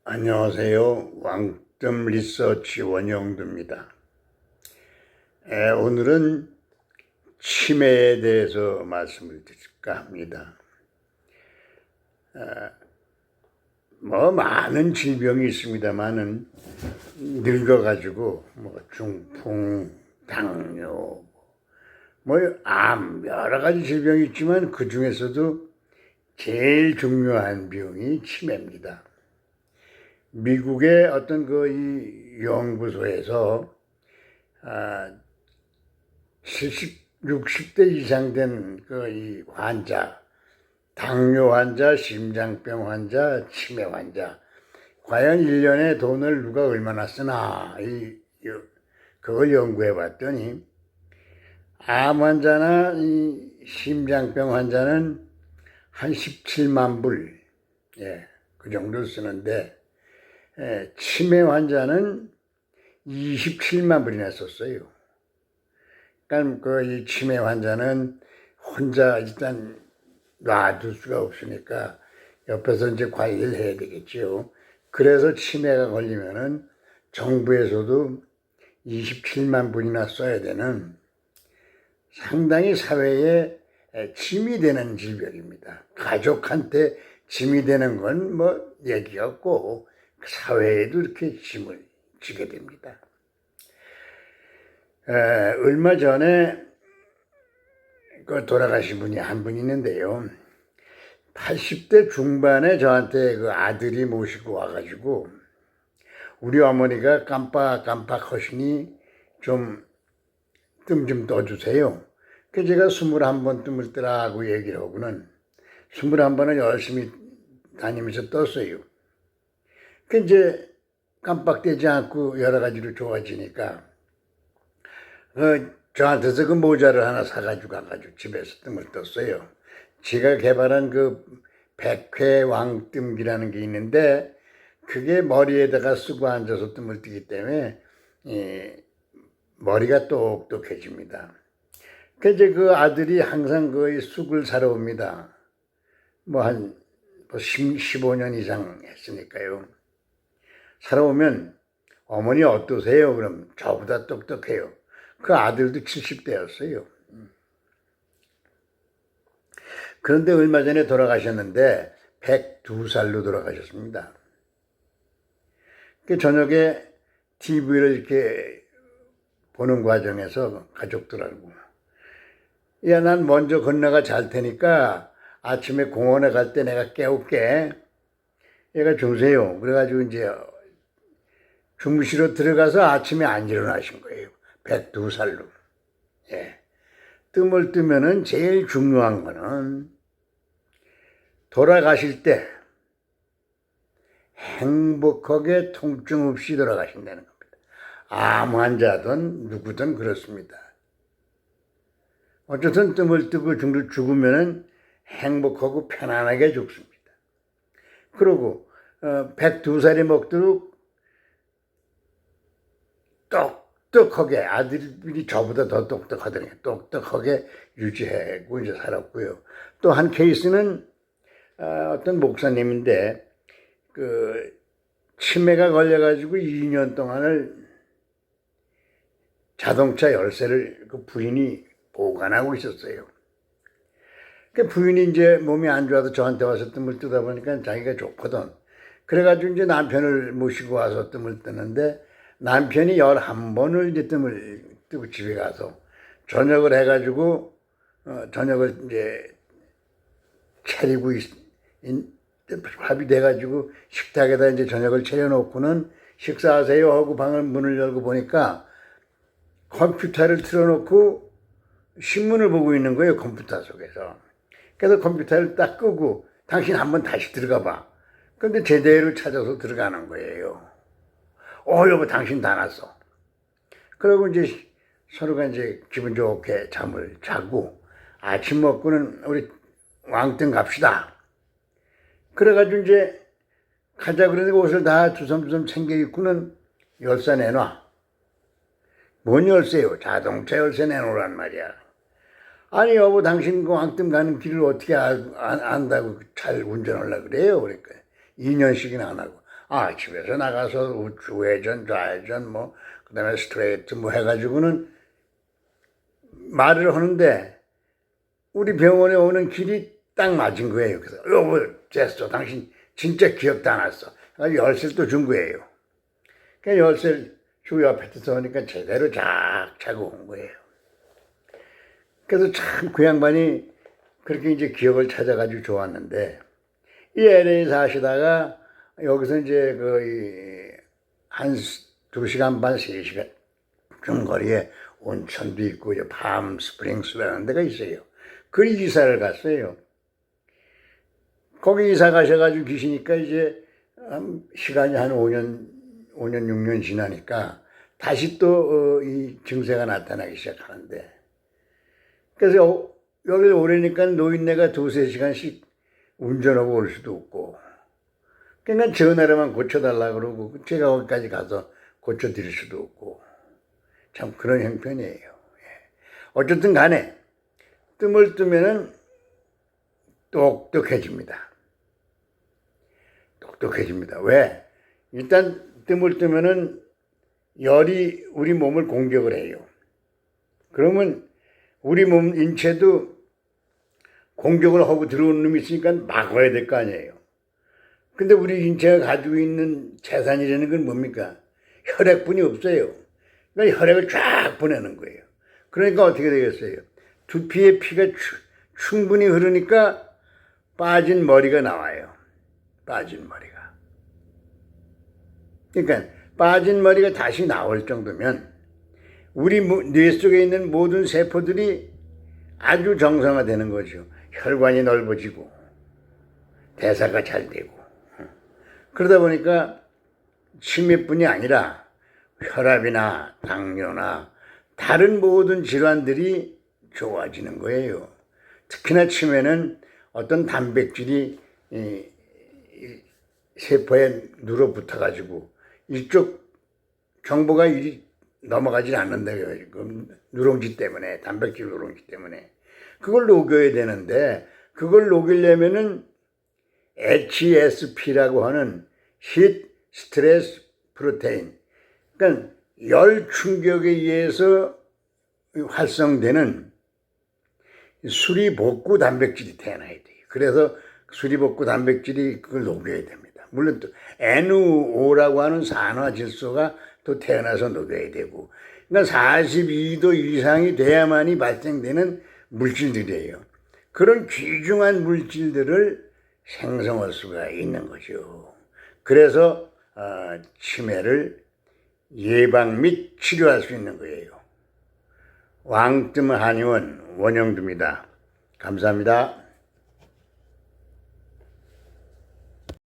안녕하세요. 왕점 리서치 원영두입니다. 오늘은 치매에 대해서 말씀을 드릴까 합니다. 많은 질병이 있습니다만은 늙어가지고 중풍, 당뇨, 암 여러 가지 질병이 있지만 그 중에서도 제일 중요한 병이 치매입니다. 미국의 어떤 이 연구소에서 60대 이상 된 이 환자, 당뇨 환자, 심장병 환자, 치매 환자, 과연 1년에 돈을 누가 얼마나 쓰나 그걸 연구해 봤더니 암 환자나 이 심장병 환자는 한 17만 불, 그 정도 쓰는데 치매 환자는 27만 불이나 썼어요. 그러니까 이 치매 환자는 혼자 일단 놔둘 수가 없으니까 옆에서 이제 관리를 해야 되겠죠. 그래서 치매가 걸리면은 정부에서도 27만 불이나 써야 되는 상당히 사회에 짐이 되는 질병입니다. 가족한테 짐이 되는 건 얘기가 없고 사회에도 이렇게 짐을 지게 됩니다. 얼마 전에 돌아가신 분이 한 분 있는데요. 80대 중반에 저한테 그 아들이 모시고 와가지고 우리 어머니가 깜빡깜빡 하시니 좀 뜸 좀 떠주세요. 그 제가 21번 뜸을 뜨라고 얘기를 하고는 21번은 열심히 다니면서 떴어요. 그 이제 깜빡대지 않고 여러 가지로 좋아지니까 저한테서 그 모자를 하나 사가지고 가가지고 집에서 뜸을 떴어요. 제가 개발한 그 백회 왕뜸기라는 게 있는데 그게 머리에다가 쓰고 앉아서 뜸을 뜨기 때문에 머리가 똑똑해집니다. 이제 그 아들이 항상 그 쑥을 사러 옵니다. 한 15년 이상 했으니까요. 사러 오면 어머니 어떠세요? 그럼 저보다 똑똑해요. 그 아들도 70대였어요. 그런데 얼마 전에 돌아가셨는데 102살로 돌아가셨습니다. 저녁에 TV를 이렇게 보는 과정에서 가족들하고 난 먼저 건너가 잘 테니까 아침에 공원에 갈 때 내가 깨울게. 얘가 주무세요. 그래가지고 이제 주무시러 들어가서 아침에 안 일어나신 거예요. 102살로. 뜸을 뜨면은 제일 중요한 거는 돌아가실 때 행복하게 통증 없이 돌아가신다는 겁니다. 암 환자든 누구든 그렇습니다. 어쨌든 뜸을 뜨고 죽으면은 행복하고 편안하게 죽습니다. 그리고 102살이 먹도록 똑똑하게 아들이 저보다 더 똑똑하더니 똑똑하게 유지하고 이제 살았고요. 또 한 케이스는 어떤 목사님인데 그 치매가 걸려가지고 2년 동안을 자동차 열쇠를 그 부인이 보관하고 있었어요. 그 부인이 이제 몸이 안 좋아서 저한테 와서 뜸을 뜨다 보니까 자기가 좋거든. 그래가지고 이제 남편을 모시고 와서 뜸을 뜨는데 남편이 11번을 이제 뜸을 뜨고 집에 가서 저녁을 해가지고 저녁을 이제 차리고 밥이 돼가지고 식탁에다 이제 저녁을 차려놓고는 식사하세요 하고 방을 문을 열고 보니까 컴퓨터를 틀어놓고 신문을 보고 있는 거예요. 컴퓨터 속에서. 그래서 컴퓨터를 딱 끄고 당신 한번 다시 들어가 봐. 그런데 제대로 찾아서 들어가는 거예요. 여보 당신 다 났어. 그러고 이제 서로가 이제 기분 좋게 잠을 자고 아침 먹고는 우리 왕릉 갑시다. 그래가지고 이제 가자 그러는데 옷을 다 주섬주섬 챙겨 입고는 열쇠 내놔. 뭔 열쇠요? 자동차 열쇠 내놓으란 말이야. 아니 여보 당신 그 왕릉 가는 길을 어떻게 안다고 잘 운전하려고 그래요? 그러니까 2년씩이나 안 하고. 집에서 나가서 우회전, 좌회전, 그다음에 스트레이트 해가지고는 말을 하는데 우리 병원에 오는 길이 딱 맞은 거예요. 그래서 됐어. 당신 진짜 기억도 안 났어. 열쇠를 또 준 거예요. 그러니까 열쇠를 주고 옆에 서니까 제대로 쫙 차고 온 거예요. 그래서 참 그 양반이 그렇게 이제 기억을 찾아가지고 좋았는데 이 LA 사시다가 여기서 이제 거의 한 2시간 반, 3시간 좀 거리에 온천도 있고 밤 스프링스라는 데가 있어요. 그 이사를 갔어요. 거기 이사 가셔가지고 계시니까 이제 시간이 한 5년, 6년 지나니까 다시 또 이 증세가 나타나기 시작하는데 그래서 여기 오래니까 노인네가 2-3시간씩 운전하고 올 수도 없고 그러니까 전화로만 고쳐달라 그러고 제가 거기까지 가서 고쳐드릴 수도 없고 참 그런 형편이에요. 어쨌든 간에 뜸을 뜨면은 똑똑해집니다. 똑똑해집니다. 왜? 일단 뜸을 뜨면은 열이 우리 몸을 공격을 해요. 그러면 우리 몸 인체도 공격을 하고 들어오는 놈이 있으니까 막아야 될 거 아니에요. 근데 우리 인체가 가지고 있는 재산이라는 건 뭡니까? 혈액분이 없어요. 그러니까 혈액을 쫙 보내는 거예요. 그러니까 어떻게 되겠어요? 두피에 피가 충분히 흐르니까 빠진 머리가 나와요. 빠진 머리가. 그러니까 빠진 머리가 다시 나올 정도면 우리 뇌 속에 있는 모든 세포들이 아주 정상화되는 거죠. 혈관이 넓어지고 대사가 잘 되고 그러다 보니까 치매뿐이 아니라 혈압이나 당뇨나 다른 모든 질환들이 좋아지는 거예요. 특히나 치매는 어떤 단백질이 세포에 눌어붙어가지고 이쪽 정보가 이리 넘어가지 않는다. 누룽지 때문에, 단백질 누룽지 때문에. 그걸 녹여야 되는데 그걸 녹이려면은 HSP라고 하는 Heat Stress Protein. 그러니까 열 충격에 의해서 활성되는 수리복구 단백질이 태어나야 돼요. 그래서 수리복구 단백질이 그걸 녹여야 됩니다. 물론 또 NO라고 하는 산화질소가 또 태어나서 녹여야 되고, 그러니까 42도 이상이 돼야만이 발생되는 물질들이에요. 그런 귀중한 물질들을 생성할 수가 있는 거죠. 그래서 치매를 예방 및 치료할 수 있는 거예요. 왕뜸 한의원 원영두입니다. 감사합니다.